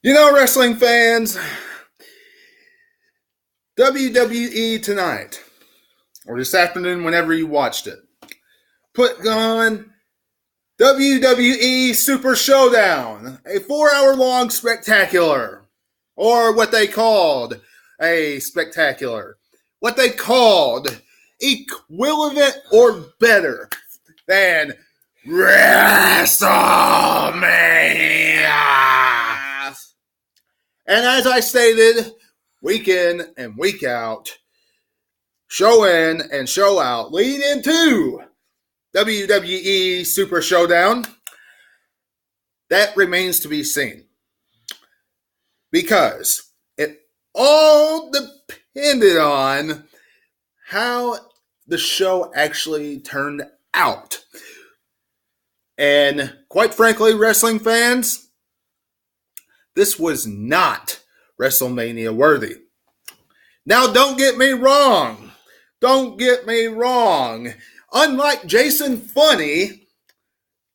You know, wrestling fans, WWE tonight, or this afternoon whenever you watched it, put on WWE Super Showdown, a 4-hour-long spectacular, or what they called a spectacular, what they called equivalent or better than WrestleMania. And as I stated, week in and week out, show in and show out, lead into WWE Super Showdown, that remains to be seen. Because it all depended on how the show actually turned out. And quite frankly, wrestling fans, this was not WrestleMania worthy. Now, don't get me wrong. Don't get me wrong. Unlike Jason Funny,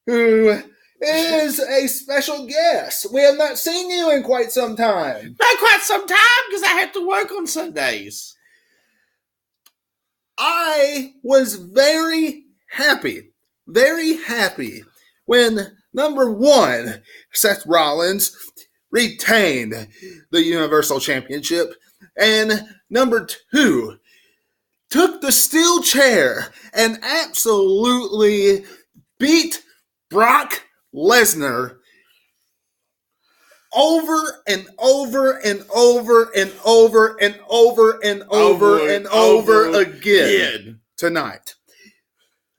who is a special guest, we have not seen you in quite some time. Not quite some time because I have to work on Sundays. I was very happy when number one, Seth Rollins retained the Universal Championship, and number two, took the steel chair and absolutely beat Brock Lesnar over and over and over and over and over and over and over again tonight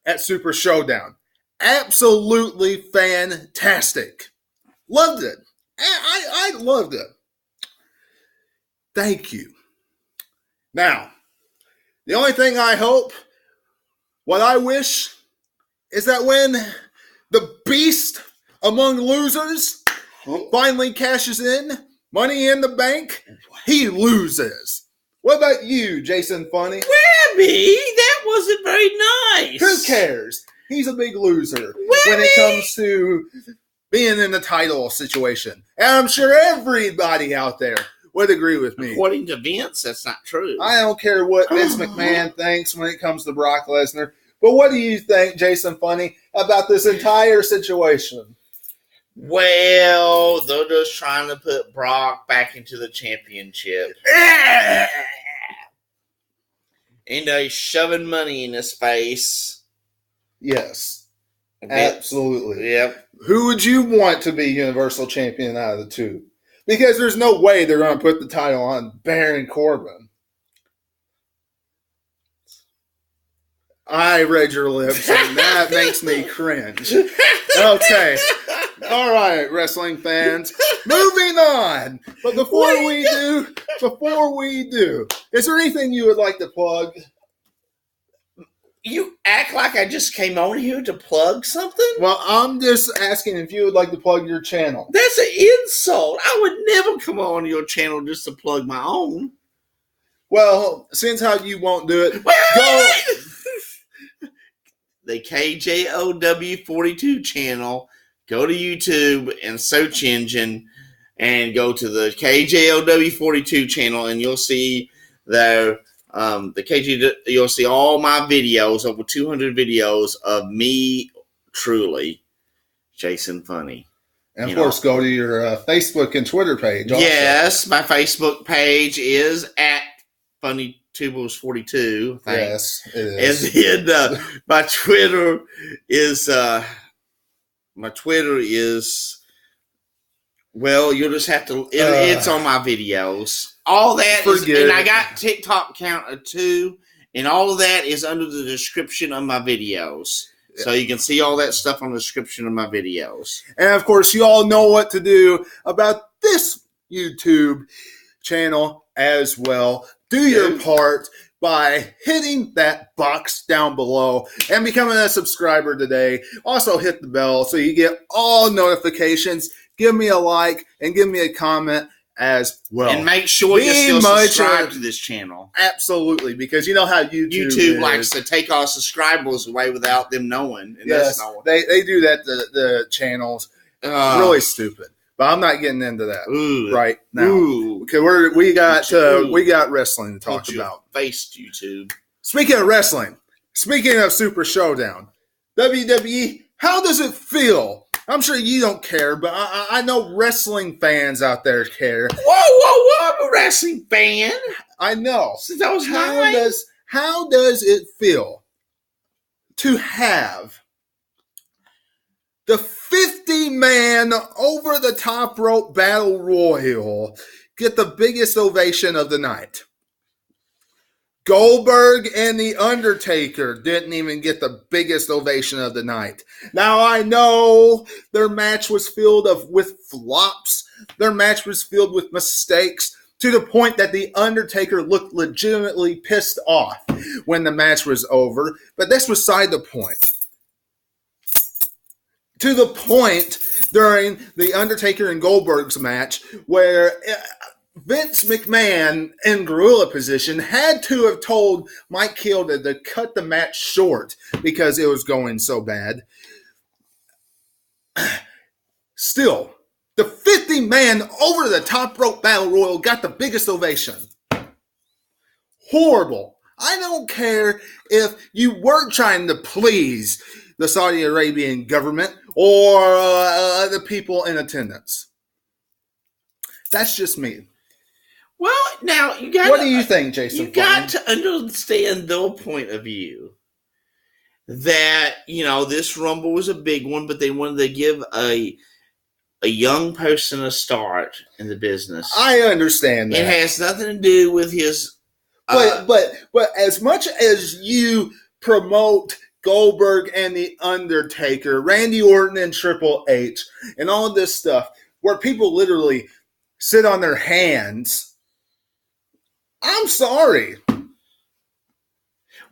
at Super Showdown. Absolutely fantastic. Loved it. I loved it. Thank you. Now, the only thing I hope, what I wish, is that when the beast among losers finally cashes in, Money in the Bank, he loses. What about you, Jason Funny? Webby, that wasn't very nice. Who cares? He's a big loser when it comes to being in the title situation. And I'm sure everybody out there would agree with me. According to Vince, that's not true. I don't care what Vince McMahon thinks when it comes to Brock Lesnar. But what do you think, Jason Funny, about this entire situation? Well, they're just trying to put Brock back into the championship. And they're shoving money in his face. Yes. Absolutely. Yep. Who would you want to be Universal Champion out of the two? Because there's no way they're going to put the title on Baron Corbin. I read your lips, and that makes me cringe. Okay. All right, wrestling fans. Moving on. But before we do, is there anything you would like to plug? You act like I just came on here to plug something? Well, I'm just asking if you would like to plug your channel. That's an insult. I would never come on your channel just to plug my own. Well, since how you won't do it, Wait. The KJOW42 channel. Go to YouTube and search engine and go to the KJOW42 channel, and you'll see you'll see all my videos, over 200 videos of me, truly, Jason Funny. And of course, go to your Facebook and Twitter page also. Yes, my Facebook page is at FunnyTubles42. Yes, it is. And then my Twitter is, well, you'll just have to, it's on my videos. All that is, and I got TikTok count of 2, and all of that is under the description of my videos. Yeah. So you can see all that stuff on the description of my videos. And of course, you all know what to do about this YouTube channel as well. Do your part by hitting that box down below and becoming a subscriber today. Also hit the bell so you get all notifications. Give me a like and give me a comment as well. And make sure you're still subscribed to this channel. Absolutely, because you know how YouTube likes to take our subscribers away without them knowing. And yes, that's not they do that to the channels. Really stupid. But I'm not getting into that right now. Ooh. Okay, we got wrestling to talk about. Faced YouTube. Speaking of wrestling, speaking of Super Showdown, WWE, how does it feel? I'm sure you don't care, but I know wrestling fans out there care. Whoa! I'm a wrestling fan. I know. Since I was 9. How does it feel to have the 50-man over-the-top rope battle royal get the biggest ovation of the night? Goldberg and The Undertaker didn't even get the biggest ovation of the night. Now, I know their match was filled with flops. Their match was filled with mistakes to the point that The Undertaker looked legitimately pissed off when the match was over. But that's beside the point. To the point during The Undertaker and Goldberg's match where Vince McMahon in gorilla position had to have told Mike Kilda to cut the match short because it was going so bad. Still, the 50-man over-the-top rope battle royal got the biggest ovation. Horrible. I don't care if you weren't trying to please the Saudi Arabian government or the people in attendance. That's just me. Well, now you got. What do you think, Jason? You got to understand their point of view. That this Rumble was a big one, but they wanted to give a young person a start in the business. I understand that. It has nothing to do with his. But as much as you promote Goldberg and The Undertaker, Randy Orton and Triple H, and all of this stuff, where people literally sit on their hands. I'm sorry.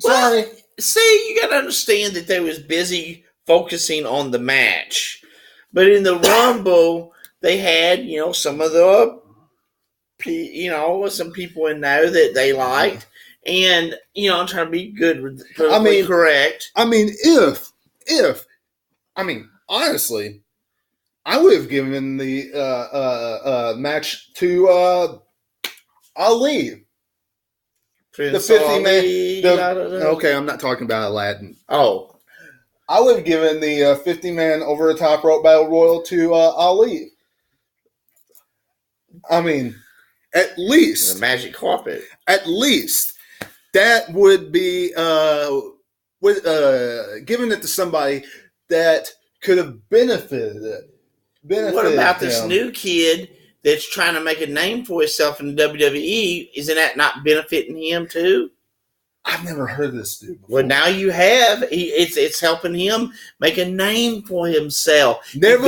Well, see, you got to understand that they was busy focusing on the match. But in the Rumble, they had, some of the, some people in there that they liked. And, I'm trying to be good, correct. Honestly, I would have given the match to Ali. Prince the 50-man. Okay, I'm not talking about Aladdin. Oh. I would have given the 50-man over-the-top rope battle royal to Ali. I mean, at least. The magic carpet. At least. That would be giving it to somebody that could have benefited what about this new kid that's trying to make a name for himself in the WWE? Isn't that not benefiting him too? I've never heard of this dude before. Well, now you have. It's helping him make a name for himself. Never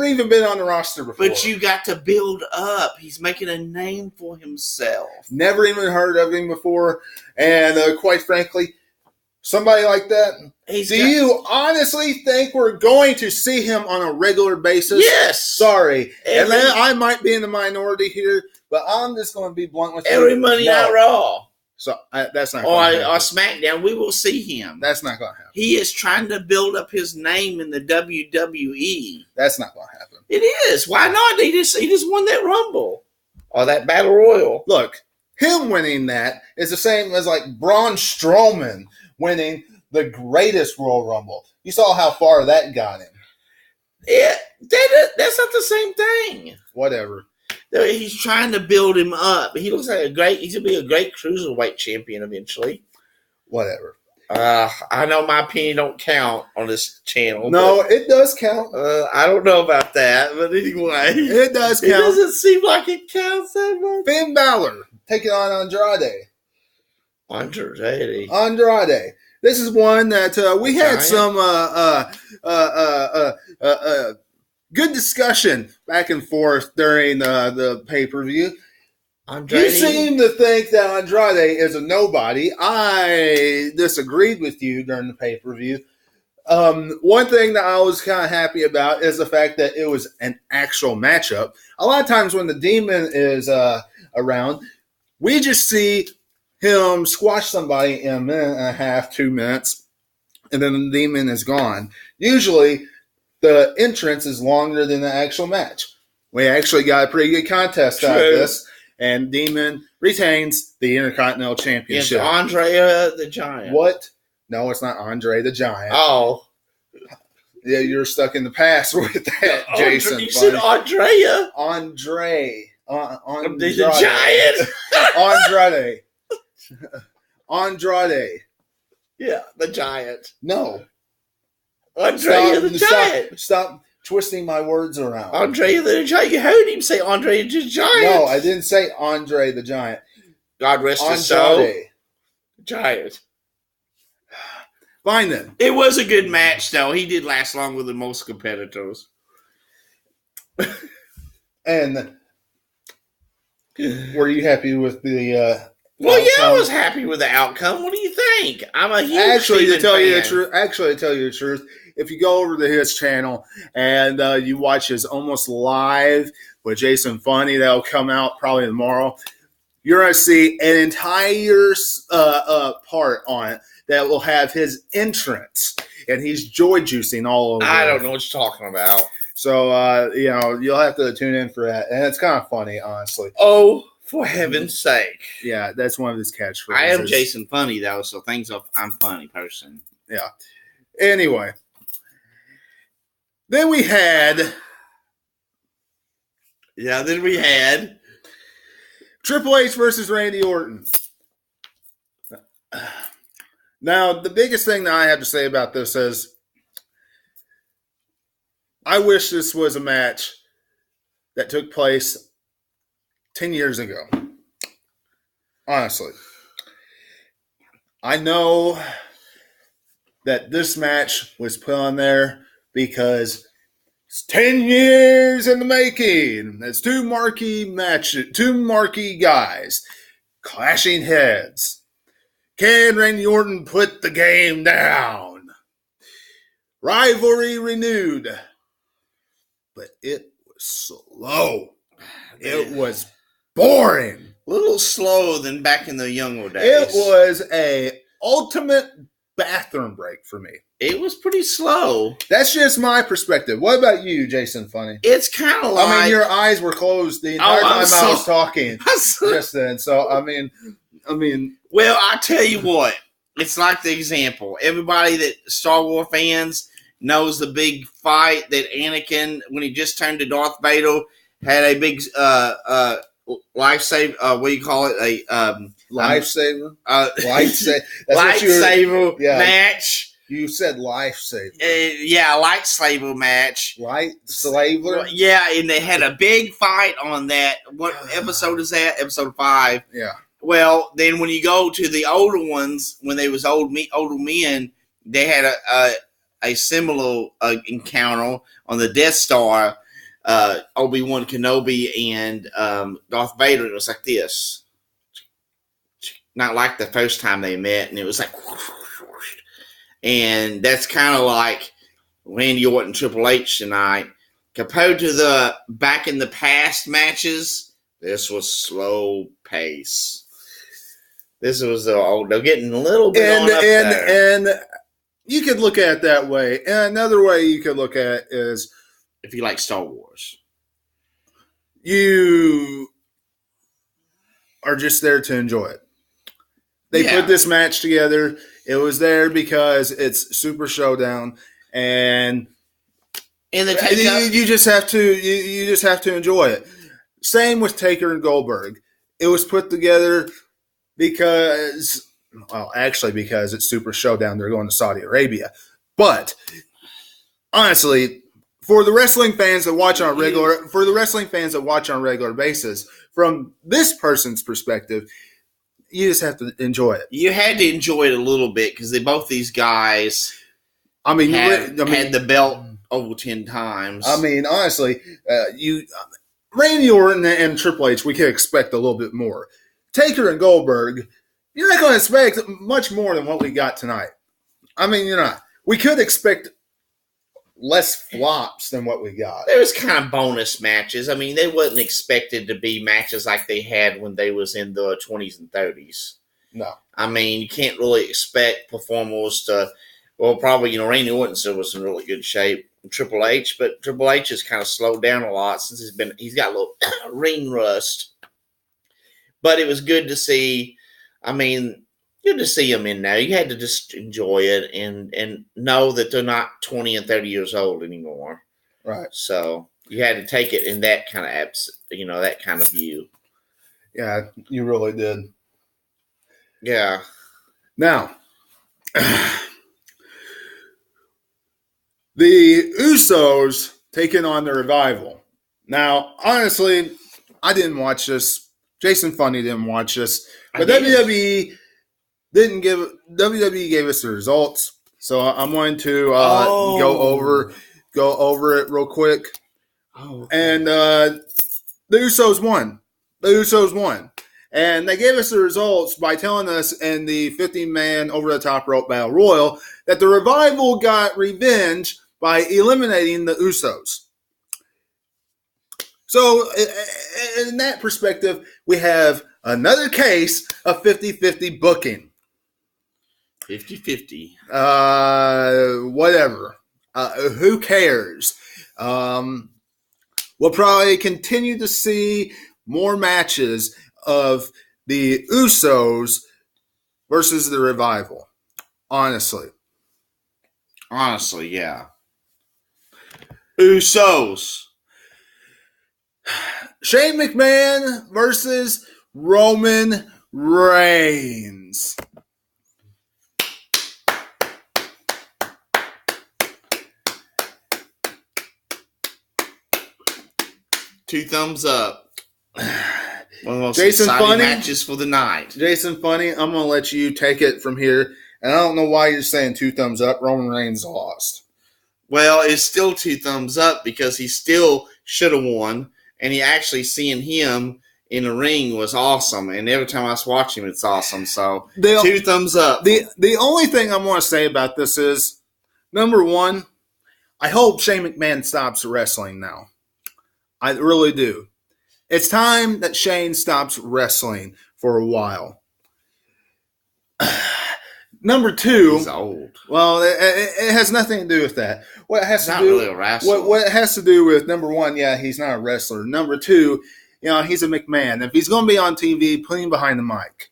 even been on the roster before. But you got to build up. He's making a name for himself. Never even heard of him before. And quite frankly, somebody like that, you honestly think we're going to see him on a regular basis? Yes. Sorry. And then I might be in the minority here, but I'm just going to be blunt with you. Every Monday Night Raw. So that's not going to happen. Or SmackDown, we will see him. That's not going to happen. He is trying to build up his name in the WWE. That's not going to happen. It is. Why not? He just won that Rumble. Or that Battle Royal. Look, him winning that is the same as like Braun Strowman winning the greatest Royal Rumble. You saw how far that got him. Yeah, that's not the same thing. Whatever. He's trying to build him up. He looks like he's going to be a great cruiserweight champion eventually. Whatever. I know my opinion don't count on this channel. No, it does count. I don't know about that, but anyway. It does count. It doesn't seem like it counts that much. Finn Balor taking on Andrade. Andrade. This is one that we had some good discussion back and forth during the pay-per-view. You seem to think that Andrade is a nobody. I disagreed with you during the pay-per-view. One thing that I was kind of happy about is the fact that it was an actual matchup. A lot of times when the Demon is around, we just see him squash somebody in a minute and a half, 2 minutes, and then the Demon is gone. Usually, the entrance is longer than the actual match. We actually got a pretty good contest out of this, and Demon retains the Intercontinental Championship. It's Andre the Giant. What? No, it's not Andre the Giant. Oh. Yeah, you're stuck in the past with that, Jason. You said Andrea. Andre. The Giant. Andrade. Yeah, the Giant. No. Andrea the Giant. Stop twisting my words around. Andrea the Giant. You heard him say Andre the Giant. No, I didn't say Andre the Giant. God rest his soul. Giant. Fine then. It was a good match, though. He did last longer than most competitors. And were you happy with the well, outcome? yeah, I was happy with the outcome. What do you think? I'm a huge Actually, to tell you the truth, if you go over to his channel and you watch his almost live with Jason Funny, that'll come out probably tomorrow. You're going to see an entire part on it that will have his entrance, and he's joy juicing all over. I don't know what you're talking about. So, you'll have to tune in for that. And it's kind of funny, honestly. Oh, for heaven's sake. Yeah, that's one of his catchphrases. I am Jason Funny, though, so I'm a funny person. Yeah. Anyway. Then we had Triple H versus Randy Orton. Now, the biggest thing that I have to say about this is I wish this was a match that took place 10 years ago. Honestly. I know that this match was put on there because it's 10 years in the making. It's two marquee guys clashing heads. Can Randy Orton put the game down? Rivalry renewed. But it was slow. It was boring. A little slower than back in the younger days. It was a ultimate bathroom break for me. It was pretty slow. That's just my perspective. What about you, Jason Funny? It's kind of like... I mean, your eyes were closed the entire time I was talking just then. So, I mean... Well, I tell you what. It's like the example. Everybody that Star Wars fans knows the big fight that Anakin, when he just turned to Darth Vader, had a big lifesaver. What do you call it? Lifesaver? Lightsaber match. You said lifesaver. Lightsaber match. Lightsaber? Yeah, and they had a big fight on that. What episode is that? Episode 5. Yeah. Well, then when you go to the older ones, when they was older men, they had a similar encounter on the Death Star. Obi-Wan Kenobi and Darth Vader. It was like this, not like the first time they met, and it was like, and that's kind of like Randy Orton Triple H tonight. Compared to the back in the past matches, this was slow pace. This was they're getting a little bit on up there. And you could look at it that way. And another way you could look at it is, if you like Star Wars, you are just there to enjoy it. They put this match together. It was there because it's Super Showdown, and you just have to enjoy it. Same with Taker and Goldberg. It was put together because it's Super Showdown. They're going to Saudi Arabia, but honestly, for the wrestling fans that watch on a regular basis, from this person's perspective, you just have to enjoy it. You had to enjoy it a little bit because both these guys, had the belt over 10 times. I mean, honestly, Randy Orton and Triple H, we could expect a little bit more. Taker and Goldberg, you're not going to expect much more than what we got tonight. I mean, you're not. We could expect less flops than what we got. There was kind of bonus matches. I mean, they wasn't expected to be matches like they had when they was in the 20s and 30s. No. I mean, you can't really expect performers to, well, probably, Randy Orton still was in really good shape. Triple H, but Triple H has kind of slowed down a lot since he's got a little ring rust. But it was good to see. I mean, good to see them in there. You had to just enjoy it and know that they're not 20 and 30 years old anymore. Right. So you had to take it in that kind of that kind of view. Yeah, you really did. Yeah. Now, the Usos taking on the Revival. Now, honestly, I didn't watch this. Jason Funny didn't watch this. But WWE gave us the results. So I'm going to go over it real quick. Oh, okay. And the Usos won. And they gave us the results by telling us in the 50-man over-the-top rope battle royal that the Revival got revenge by eliminating the Usos. So in that perspective, we have another case of 50-50 booking. 50-50. Whatever. Who cares? We'll probably continue to see more matches of the Usos versus the Revival. Honestly, yeah. Usos. Shane McMahon versus Roman Reigns. Two thumbs up. One of the most Jason exciting Funny matches for the night. Jason Funny, I'm going to let you take it from here. And I don't know why you're saying 2 thumbs up. Roman Reigns lost. Well, it's still 2 thumbs up because he still should have won. And seeing him in the ring was awesome. And every time I watch him, it's awesome. So 2 thumbs up. The only thing I'm going to say about this is, number one, I hope Shane McMahon stops wrestling now. I really do. It's time that Shane stops wrestling for a while. Number 2, he's old. Well, it has nothing to do with that. What it has he's to not do really a wrestler. What it has to do with, number 1, yeah, he's not a wrestler. Number 2, he's a McMahon. If he's going to be on TV, put him behind the mic.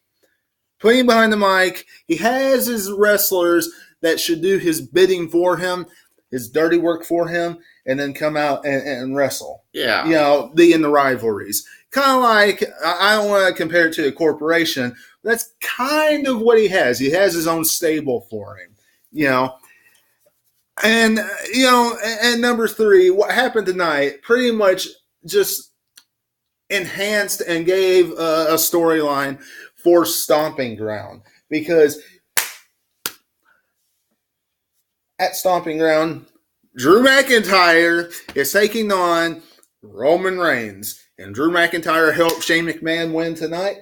Put him behind the mic. He has his wrestlers that should do his bidding for him, his dirty work for him, and then come out and wrestle. Yeah. In the rivalries. Kind of like, I don't want to compare it to a corporation. That's kind of what he has. He has his own stable for him, And, and number 3, what happened tonight pretty much just enhanced and gave a storyline for Stomping Ground. Because at Stomping Ground, Drew McIntyre is taking on Roman Reigns. And Drew McIntyre helped Shane McMahon win tonight.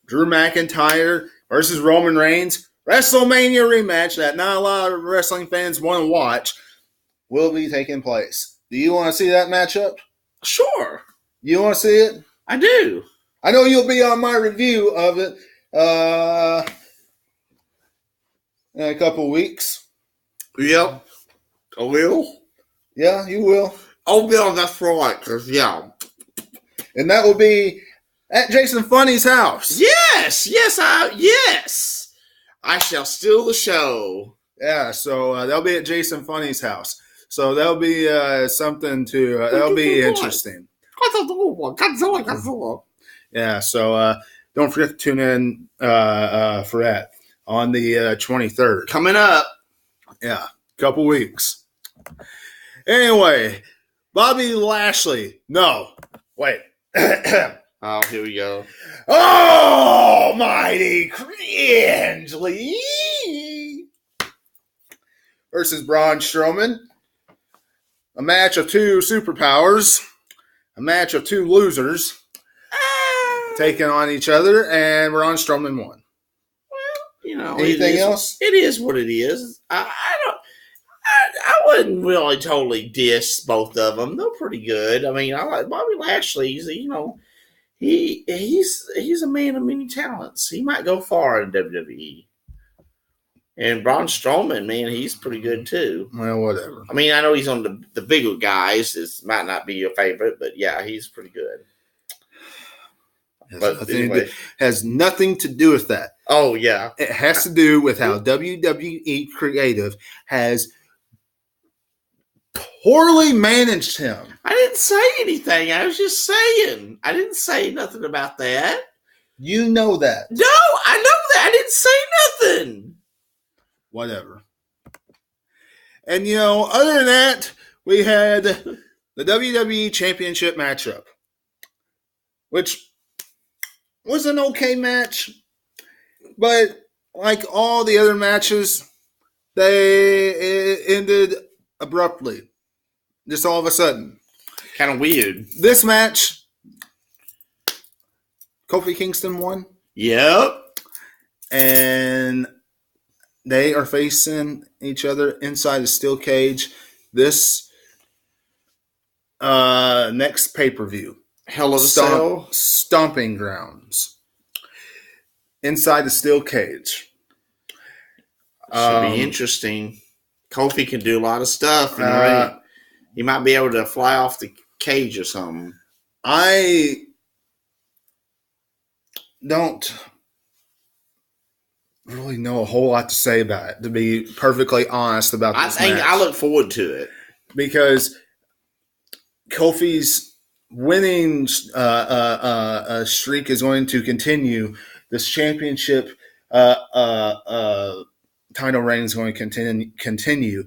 Drew McIntyre versus Roman Reigns. WrestleMania rematch that not a lot of wrestling fans want to watch will be taking place. Do you want to see that matchup? Sure. You want to see it? I do. I know you'll be on my review of it in a couple of weeks. Yep. I will. Yeah, you will. Oh, yeah, that's right. Yeah. And that will be at Jason Funny's house. Yes. I shall steal the show. Yeah, so they'll be at Jason Funny's house. So that'll be something to, that'll be interesting. Yeah, so don't forget to tune in for that on the 23rd. Coming up. Yeah, couple weeks. Anyway, Bobby Lashley. No, wait. Oh, here we go. Almighty Cringely versus Braun Strowman. A match of 2 superpowers. A match of 2 losers taking on each other, and Braun Strowman won. Well, anything else? It is what it is. I wouldn't really totally diss both of them. They're pretty good. I mean, I like Bobby Lashley. He's a man of many talents. He might go far in WWE. And Braun Strowman, man, he's pretty good too. Well, whatever. I mean, I know he's on the bigger guys. This might not be your favorite, but yeah, he's pretty good. Has nothing to do with that. Oh, yeah. It has to do with how WWE Creative has poorly managed him. I didn't say anything. I was just saying. I didn't say nothing about that. You know that. No, I know that. I didn't say nothing. Whatever. And, other than that, we had the WWE Championship matchup, which was an okay match, but like all the other matches, it ended abruptly, just all of a sudden. Kind of weird. This match, Kofi Kingston won. Yep. And they are facing each other inside a steel cage this next pay-per-view. Hell of a Cell. Stomping Grounds. Inside the steel cage. Should be interesting. Kofi can do a lot of stuff. He might be able to fly off the cage or something. I don't really know a whole lot to say about it, to be perfectly honest about this match. I look forward to it. Because Kofi's winning streak is going to continue. This championship title reign is going to continue.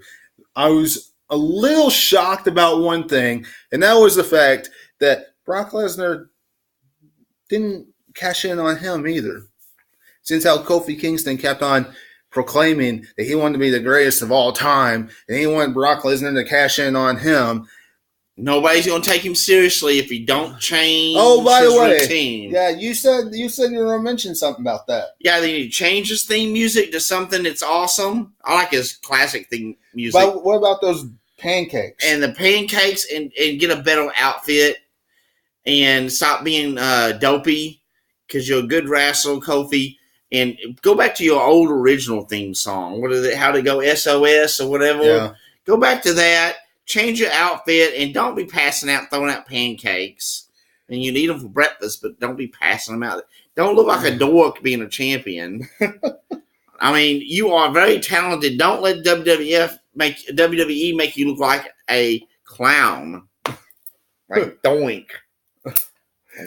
I was a little shocked about one thing, and that was the fact that Brock Lesnar didn't cash in on him either. Since how Kofi Kingston kept on proclaiming that he wanted to be the greatest of all time, and he wanted Brock Lesnar to cash in on him. Nobody's going to take him seriously if he don't change routine. Yeah, you said you were going to mention something about that. Yeah, they need to change his theme music to something that's awesome. I like his classic theme music. But what about those pancakes? And the pancakes and get a better outfit and stop being dopey because you're a good wrestler, Kofi. And go back to your old original theme song. What is it? How to go SOS or whatever. Yeah. Go back to that. Change your outfit and don't be throwing out pancakes. And you need them for breakfast, but don't be passing them out. Don't look like a dork being a champion. I mean, you are very talented. Don't let WWE make you look like a clown. Like Doink. Or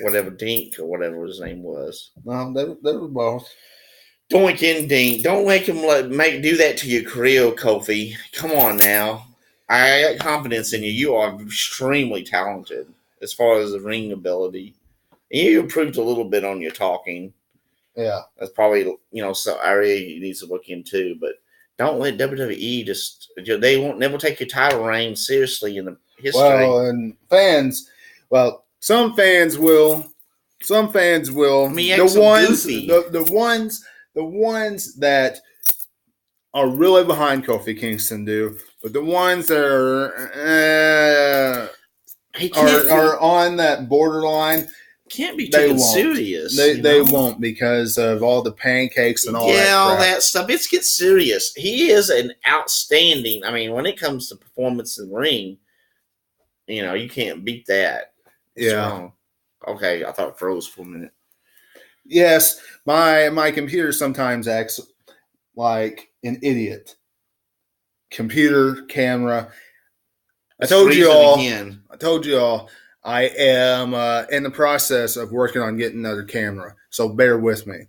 whatever, Dink, or whatever his name was. No, they were both. Doink and Dink. Don't make him do that to your career, Kofi. Come on now. I got confidence in you. You are extremely talented as far as the ring ability. And you improved a little bit on your talking. Yeah. That's probably, some area you need to look into. But don't let WWE they won't never take your title reign seriously in the history. Well, and some fans will. Some fans will. I mean, the ones that are really behind Kofi Kingston do. But the ones that are on that borderline can't be taken serious. They won't because of all the pancakes and all that. Yeah, all that stuff. It gets serious. He is an outstanding. I mean, when it comes to performance in the ring, you can't beat that. It's wrong. Okay, I thought it froze for a minute. Yes, my computer sometimes acts like an idiot. Computer, camera. I told you all. I am in the process of working on getting another camera, so bear with me.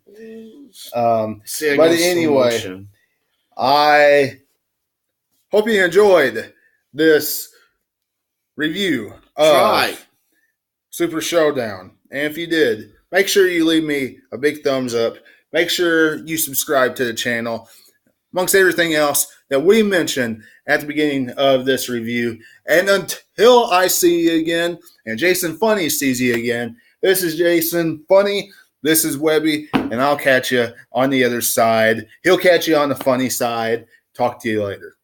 But anyway, I hope you enjoyed this review of Super Showdown. And if you did, make sure you leave me a big thumbs up. Make sure you subscribe to the channel. Amongst everything else that we mentioned at the beginning of this review. And until I see you again, and Jason Funny sees you again, this is Jason Funny, this is Webby, and I'll catch you on the other side. He'll catch you on the funny side. Talk to you later.